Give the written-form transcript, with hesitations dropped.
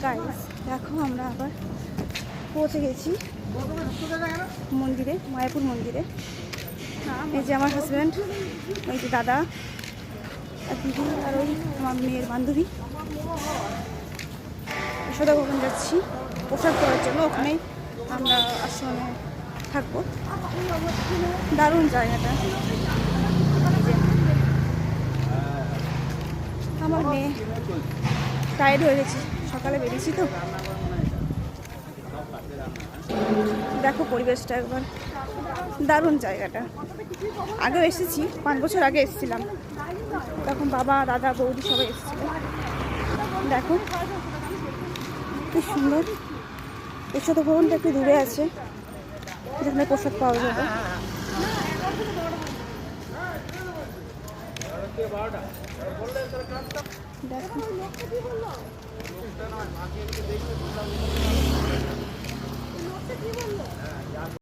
Guys দেখো আমরা আবার পৌঁছে গেছি মন্দিরে, মায়াপুর মন্দিরে। এই যে আমার হাজব্যান্ড, ওই যে দাদা আর দিদি আর ওই আমার মেয়ের বান্ধবী। যশোদা ভবন যাচ্ছি প্রসাদ করার জন্য, ওখানেই আমরা আশ্রমে থাকবো। দারুণ জায়গাটা। আমার মেয়ে টায়ার্ড হয়ে গেছি, সকালে বেরিয়েছি তো। দেখো পরিবেশটা একবার, দারুণ জায়গাটা। আগেও এসেছি, 5 বছর আগে এসেছিলাম, তখন বাবা দাদা বৌদি সবাই এসেছিল। দেখো কি সুন্দর। প্রসাদ ভবনটা একটু দূরে আছে, যেখানে প্রসাদ পাওয়া যাবে। দেখো